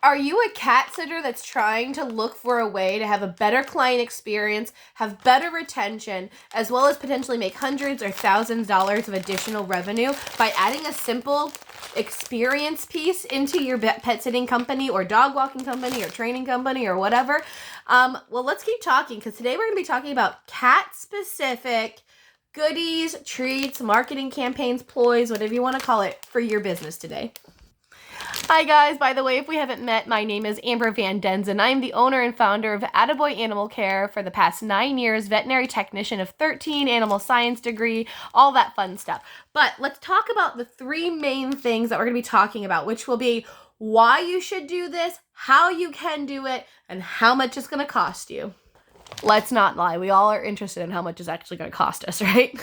Are you a cat sitter that's trying to look for a way to have a better client experience, have better retention, as well as potentially make hundreds or thousands of dollars of additional revenue by adding a simple experience piece into your pet sitting company or dog walking company or training company or whatever? Well, let's keep talking, because today we're going to be talking about cat-specific goodies, treats, marketing campaigns, ploys, whatever you want to call it, for your business today. Hi guys, by the way, if we haven't met, my name is Amber Van Denzen. I am the owner and founder of Attaboy Animal Care for the past 9 years, veterinary technician of 13, animal science degree, all that fun stuff. But let's talk about the 3 main things that we're going to be talking about, which will be why you should do this, how you can do it, and how much it's going to cost you. Let's not lie, we all are interested in how much it's actually going to cost us, right?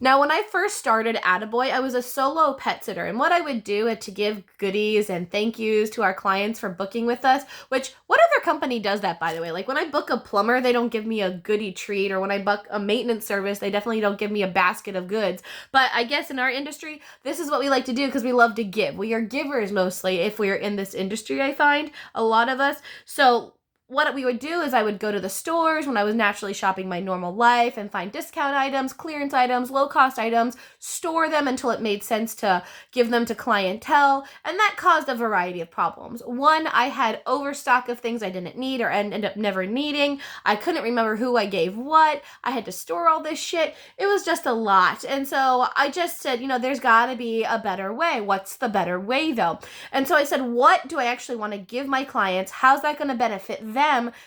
Now, when I first started Attaboy, I was a solo pet sitter, and what I would do to give goodies and thank yous to our clients for booking with us, which, what other company does that, by the way? Like, when I book a plumber, they don't give me a goodie treat, or when I book a maintenance service, they definitely don't give me a basket of goods. But I guess in our industry, this is what we like to do because we love to give. We are givers mostly if we are in this industry, I find, a lot of us. So what we would do is I would go to the stores when I was naturally shopping my normal life and find discount items, clearance items, low-cost items, store them until it made sense to give them to clientele, and that caused a variety of problems. One, I had overstock of things I didn't need or ended up never needing. I couldn't remember who I gave what. I had to store all this shit. It was just a lot. And so I just said, there's got to be a better way. What's the better way, though? And so I said, what do I actually want to give my clients? How's that going to benefit them?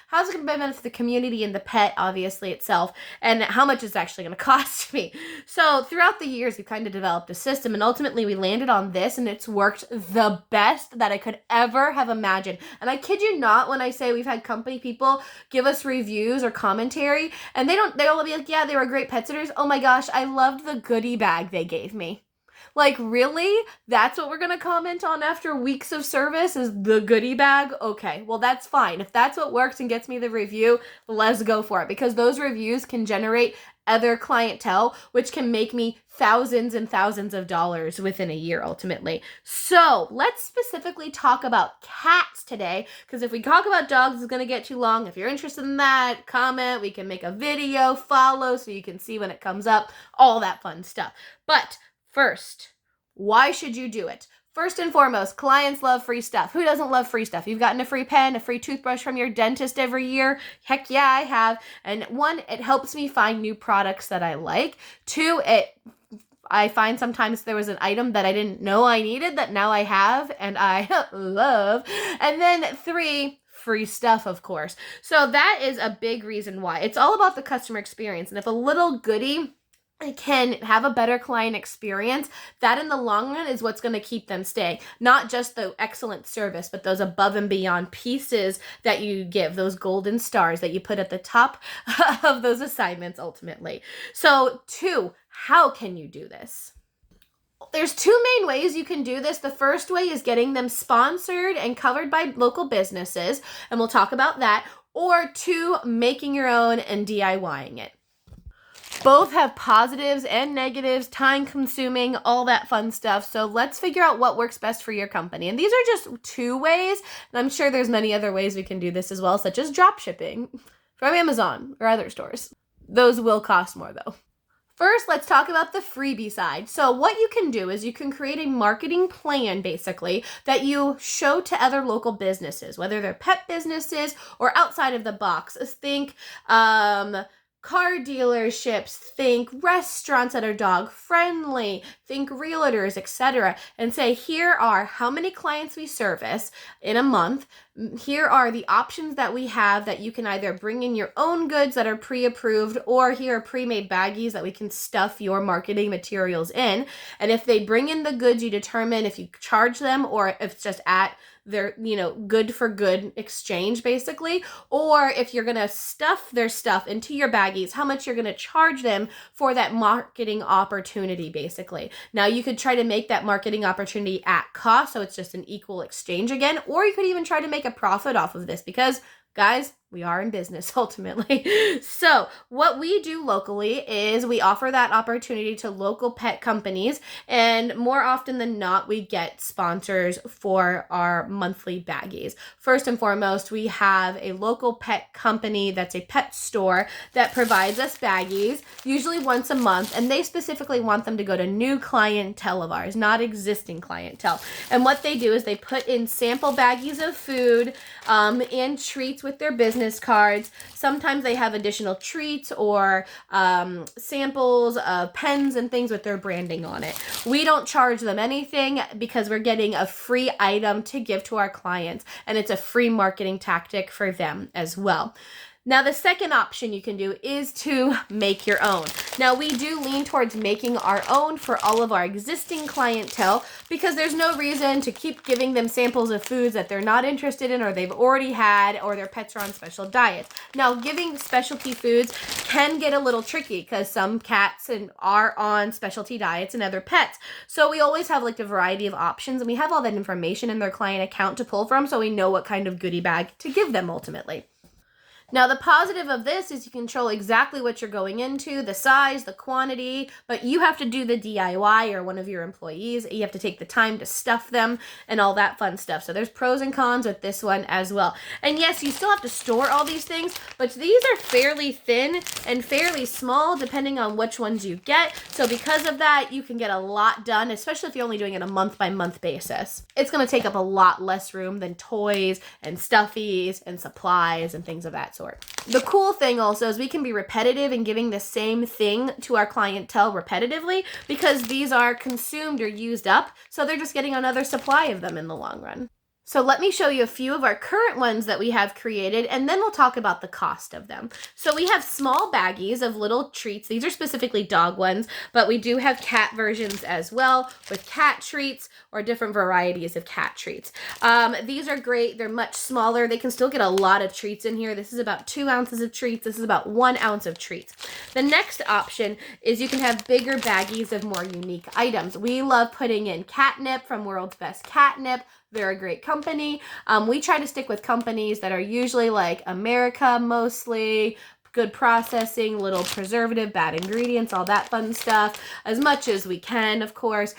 How's it going to benefit the community and the pet, obviously, itself, and how much it's actually going to cost me? So throughout the years, we kind of developed a system, and ultimately we landed on this, and it's worked the best that I could ever have imagined. And I kid you not when I say we've had company people give us reviews or commentary, and they'll be like, yeah, they were great pet sitters. Oh my gosh, I loved the goodie bag they gave me. Like, really? That's what we're going to comment on after weeks of service is the goodie bag? Okay, well, that's fine. If that's what works and gets me the review, let's go for it, because those reviews can generate other clientele, which can make me thousands and thousands of dollars within a year, ultimately. So let's specifically talk about cats today, because if we talk about dogs, it's going to get too long. If you're interested in that, comment. We can make a video, follow, so you can see when it comes up, all that fun stuff. But first, why should you do it? First and foremost, clients love free stuff. Who doesn't love free stuff? You've gotten a free pen, a free toothbrush from your dentist every year. Heck yeah, I have. And 1, it helps me find new products that I like. 2, I find sometimes there was an item that I didn't know I needed that now I have and I love. And then 3, free stuff, of course. So that is a big reason why. It's all about the customer experience. And if a little goodie can have a better client experience, that in the long run is what's going to keep them staying. Not just the excellent service, but those above and beyond pieces that you give, those golden stars that you put at the top of those assignments ultimately. So 2, how can you do this? There's 2 main ways you can do this. The first way is getting them sponsored and covered by local businesses, and we'll talk about that. Or 2, making your own and DIYing it. Both have positives and negatives, time consuming, all that fun stuff. So let's figure out what works best for your company. And these are just 2 ways. And I'm sure there's many other ways we can do this as well, such as drop shipping from Amazon or other stores. Those will cost more though. First, let's talk about the freebie side. So what you can do is you can create a marketing plan, basically, that you show to other local businesses, whether they're pet businesses or outside of the box. Think, car dealerships, think restaurants that are dog friendly, think realtors, etc. And say, here are how many clients we service in a month. Here are the options that we have that you can either bring in your own goods that are pre-approved, or here are pre-made baggies that we can stuff your marketing materials in. And if they bring in the goods, you determine if you charge them or if it's just at their, good for good exchange, basically. Or if you're going to stuff their stuff into your baggies, how much you're going to charge them for that marketing opportunity, basically. Now, you could try to make that marketing opportunity at cost, so it's just an equal exchange again, or you could even try to make a profit off of this, because Guys, we are in business ultimately. So what we do locally is we offer that opportunity to local pet companies, and more often than not, we get sponsors for our monthly baggies. First and foremost, we have a local pet company that's a pet store that provides us baggies, usually once a month, and they specifically want them to go to new clientele of ours, not existing clientele. And what they do is they put in sample baggies of food and treats with their business cards. Sometimes they have additional treats or samples of pens and things with their branding on it. We don't charge them anything because we're getting a free item to give to our clients, and it's a free marketing tactic for them as well. Now, the second option you can do is to make your own. Now, we do lean towards making our own for all of our existing clientele because there's no reason to keep giving them samples of foods that they're not interested in or they've already had or their pets are on special diets. Now, giving specialty foods can get a little tricky because some cats are on specialty diets and other pets. So we always have like a variety of options, and we have all that information in their client account to pull from so we know what kind of goodie bag to give them ultimately. Now, the positive of this is you control exactly what you're going into, the size, the quantity, but you have to do the DIY or one of your employees. You have to take the time to stuff them and all that fun stuff. So there's pros and cons with this one as well. And yes, you still have to store all these things, but these are fairly thin and fairly small depending on which ones you get. So because of that, you can get a lot done, especially if you're only doing it on a month-by-month basis. It's going to take up a lot less room than toys and stuffies and supplies and things of that sort. The cool thing also is we can be repetitive in giving the same thing to our clientele repetitively because these are consumed or used up, so they're just getting another supply of them in the long run. So let me show you a few of our current ones that we have created, and then we'll talk about the cost of them. So we have small baggies of little treats. These are specifically dog ones, but we do have cat versions as well with cat treats or different varieties of cat treats. These are great. They're much smaller. They can still get a lot of treats in here. This is about 2 ounces of treats. This is about 1 ounce of treats. The next option is you can have bigger baggies of more unique items. We love putting in catnip from World's Best Catnip. They're a great company. We try to stick with companies that are usually like America mostly, good processing, little preservative, bad ingredients, all that fun stuff, as much as we can, of course.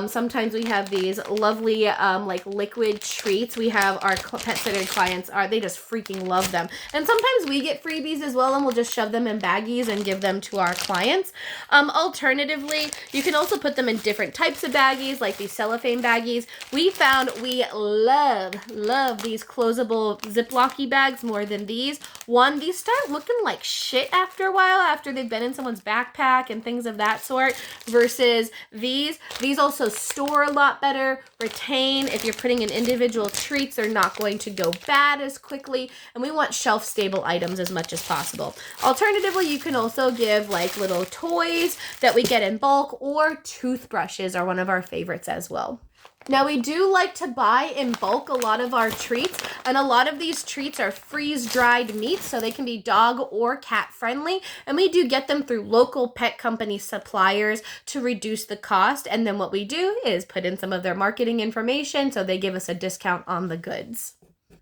Sometimes we have these lovely like liquid treats. We have our pet sitter clients, they just freaking love them. And sometimes we get freebies as well, and we'll just shove them in baggies and give them to our clients. Alternatively, you can also put them in different types of baggies, like these cellophane baggies. We found we love these closable Ziplocky bags more than these. One, these start looking like shit after a while, after they've been in someone's backpack and things of that sort, versus these also store a lot better, retain. If you're putting in individual treats, they're not going to go bad as quickly, and we want shelf stable items as much as possible. Alternatively, you can also give like little toys that we get in bulk, or toothbrushes are one of our favorites as well. Now, we do like to buy in bulk a lot of our treats, and a lot of these treats are freeze-dried meats, so they can be dog or cat friendly, and we do get them through local pet company suppliers to reduce the cost, and then what we do is put in some of their marketing information so they give us a discount on the goods.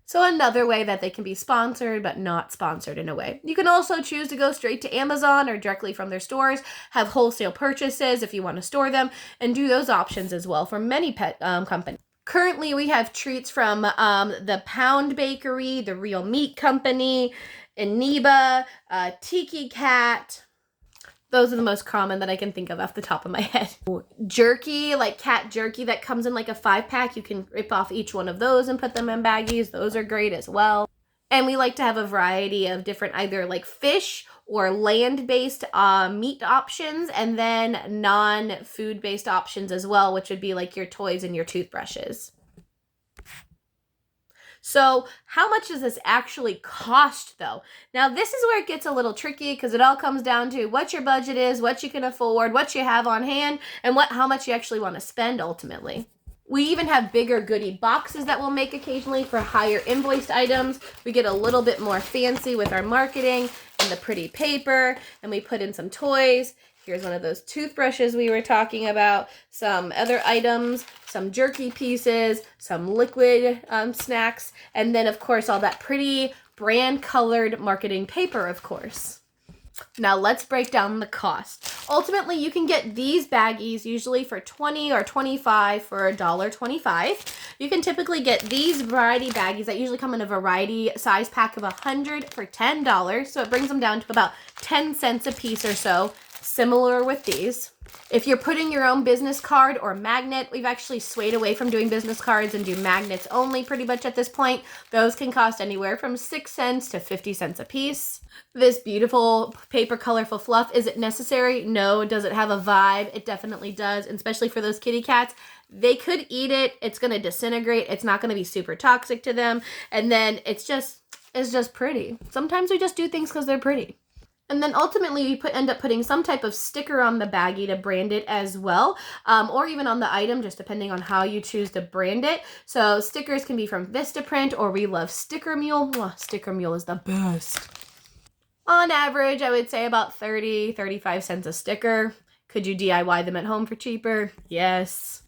So another way that they can be sponsored, but not sponsored in a way. You can also choose to go straight to Amazon or directly from their stores, have wholesale purchases if you want to store them, and do those options as well for many pet companies. Currently, we have treats from the Pound Bakery, the Real Meat Company, Aniba, Tiki Cat. Those are the most common that I can think of off the top of my head. Jerky, like cat jerky that comes in like a 5-pack. You can rip off each one of those and put them in baggies. Those are great as well. And we like to have a variety of different either like fish or land-based meat options, and then non-food-based options as well, which would be like your toys and your toothbrushes. So how much does this actually cost though? Now this is where it gets a little tricky because it all comes down to what your budget is, what you can afford, what you have on hand, and how much you actually want to spend ultimately. We even have bigger goodie boxes that we'll make occasionally for higher invoiced items. We get a little bit more fancy with our marketing and the pretty paper, and we put in some toys. Here's one of those toothbrushes we were talking about, some other items, some jerky pieces, some liquid snacks, and then of course all that pretty brand colored marketing paper, of course. Now let's break down the cost. Ultimately, you can get these baggies usually for $20 or $25 for $1.25. You can typically get these variety baggies that usually come in a variety size pack of 100 for $10. So it brings them down to about 10 cents a piece or so. Similar with these. If you're putting your own business card or magnet, we've actually swayed away from doing business cards and do magnets only pretty much at this point. Those can cost anywhere from 6 cents to 50 cents a piece. This beautiful paper colorful fluff, is it necessary? No. Does it have a vibe? It definitely does, and especially for those kitty cats. They could eat it. It's going to disintegrate. It's not going to be super toxic to them. And then it's just pretty. Sometimes we just do things because they're pretty. And then ultimately we end up putting some type of sticker on the baggie to brand it as well, or even on the item, just depending on how you choose to brand it. So stickers can be from Vistaprint, or we love Sticker Mule. Sticker Mule is the best. On average, I would say about 35 cents a sticker. Could you DIY them at home for cheaper? Yes.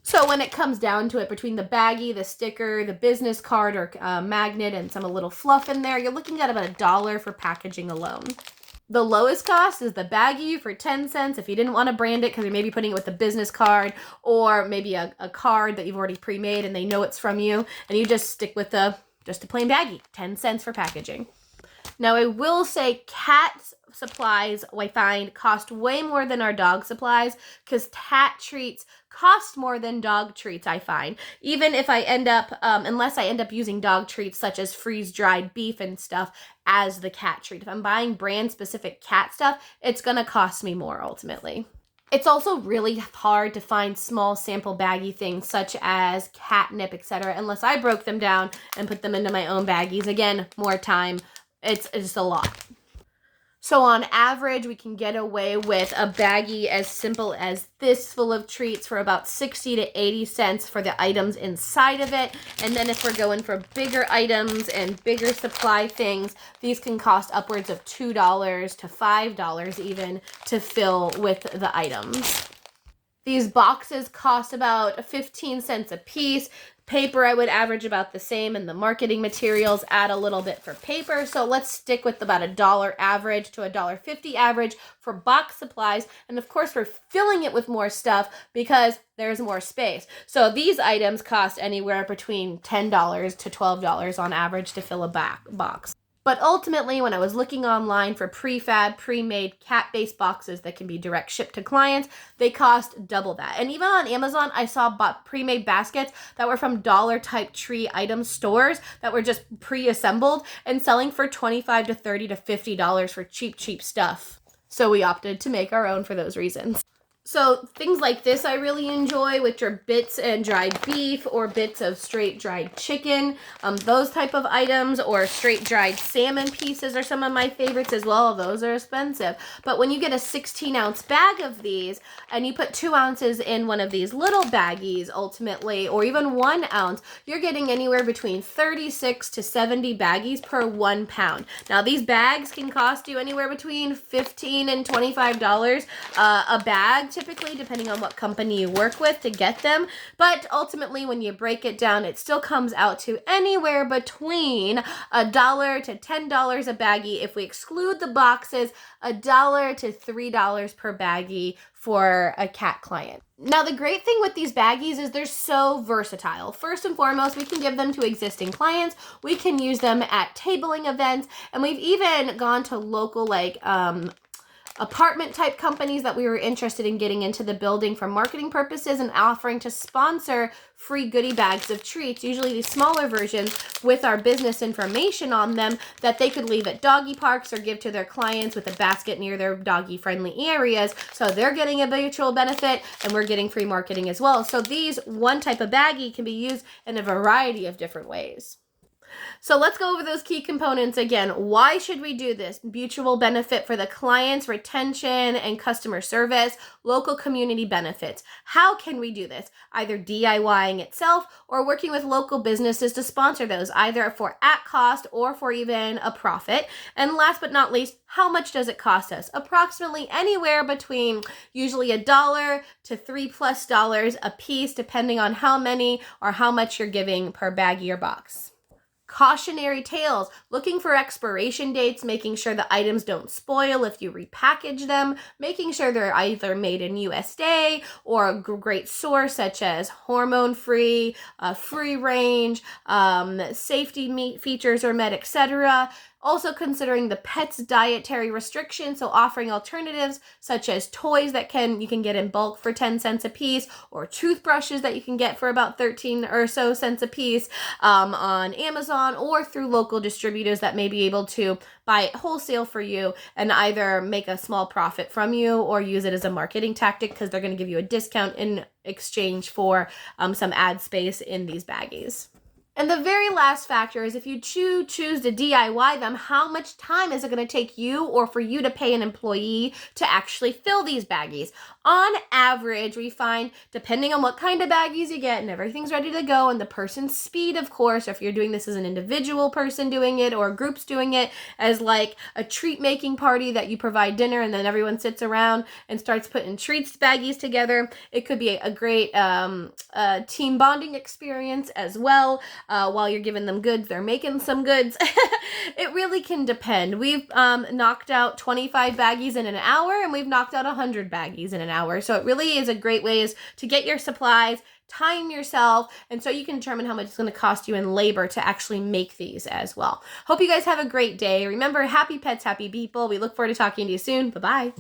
So when it comes down to it, between the baggie, the sticker, the business card or magnet, and some a little fluff in there, you're looking at about $1 for packaging alone. The lowest cost is the baggie for 10 cents if you didn't want to brand it because you're maybe putting it with a business card or maybe a card that you've already pre-made and they know it's from you, and you just stick with just a plain baggie, 10 cents for packaging. Now, I will say cat supplies, I find, cost way more than our dog supplies because cat treats cost more than dog treats, I find. Even if I end up, unless I end up using dog treats such as freeze-dried beef and stuff as the cat treat. If I'm buying brand-specific cat stuff, it's going to cost me more ultimately. It's also really hard to find small sample baggy things such as catnip, etc., unless I broke them down and put them into my own baggies. Again, more time. It's just a lot. So on average, we can get away with a baggie as simple as this full of treats for about 60 to 80 cents for the items inside of it. And then if we're going for bigger items and bigger supply things, these can cost upwards of $2 to $5 even to fill with the items. These boxes cost about 15 cents a piece. Paper, I would average about the same, and the marketing materials add a little bit for paper. So let's stick with about $1 average to $1.50 average for box supplies. And of course, we're filling it with more stuff because there's more space. So these items cost anywhere between $10 to $12 on average to fill a box. But ultimately, when I was looking online for prefab, pre-made cat-based boxes that can be direct shipped to clients, they cost double that. And even on Amazon, I saw pre-made baskets that were from dollar-type tree item stores that were just pre-assembled and selling for $25 to $30 to $50 for cheap stuff. So we opted to make our own for those reasons. So things like this I really enjoy, which are bits and dried beef or bits of straight dried chicken. Those type of items, or straight dried salmon pieces are some of my favorites as well. Those are expensive. But when you get a 16-ounce bag of these and you put 2 ounces in one of these little baggies ultimately, or even 1 ounce, you're getting anywhere between 36 to 70 baggies per 1 pound. Now these bags can cost you anywhere between $15 and $25 a bag, typically, depending on what company you work with to get them. But ultimately, when you break it down, it still comes out to anywhere between $1 to $10 a baggie. If we exclude the boxes, $1 to $3 per baggie for a cat client. Now, the great thing with these baggies is they're so versatile. First and foremost, we can give them to existing clients. We can use them at tabling events, and we've even gone to local apartment type companies that we were interested in getting into the building for marketing purposes and offering to sponsor free goodie bags of treats, usually these smaller versions with our business information on them that they could leave at doggy parks or give to their clients with a basket near their doggy friendly areas. So they're getting a mutual benefit and we're getting free marketing as well. So these one type of baggie can be used in a variety of different ways. So let's go over those key components again. Why should we do this? Mutual benefit for the clients, retention and customer service, local community benefits. How can we do this? Either DIYing itself or working with local businesses to sponsor those, either for at cost or for even a profit. And last but not least, how much does it cost us? Approximately anywhere between usually $1 to $3+ a piece, depending on how many or how much you're giving per baggie or box. Cautionary tales, looking for expiration dates, making sure the items don't spoil if you repackage them, making sure they're either made in USA or a great source such as hormone-free, free range, safety meat features are met, etc. Also considering the pet's dietary restrictions, so offering alternatives such as toys that you can get in bulk for 10 cents a piece, or toothbrushes that you can get for about 13 or so cents a piece on Amazon, or through local distributors that may be able to buy it wholesale for you and either make a small profit from you or use it as a marketing tactic because they're going to give you a discount in exchange for some ad space in these baggies. And the very last factor is if you choose to DIY them, how much time is it going to take you or for you to pay an employee to actually fill these baggies? On average, we find, depending on what kind of baggies you get and everything's ready to go and the person's speed, of course, or if you're doing this as an individual person doing it or groups doing it as like a treat making party that you provide dinner and then everyone sits around and starts putting treats baggies together, it could be a great team bonding experience as well. While you're giving them goods, they're making some goods. It really can depend. We've knocked out 25 baggies in an hour, and we've knocked out 100 baggies in an hour. So it really is a great way to get your supplies, time yourself, and so you can determine how much it's going to cost you in labor to actually make these as well. Hope you guys have a great day. Remember, happy pets, happy people. We look forward to talking to you soon. Bye-bye.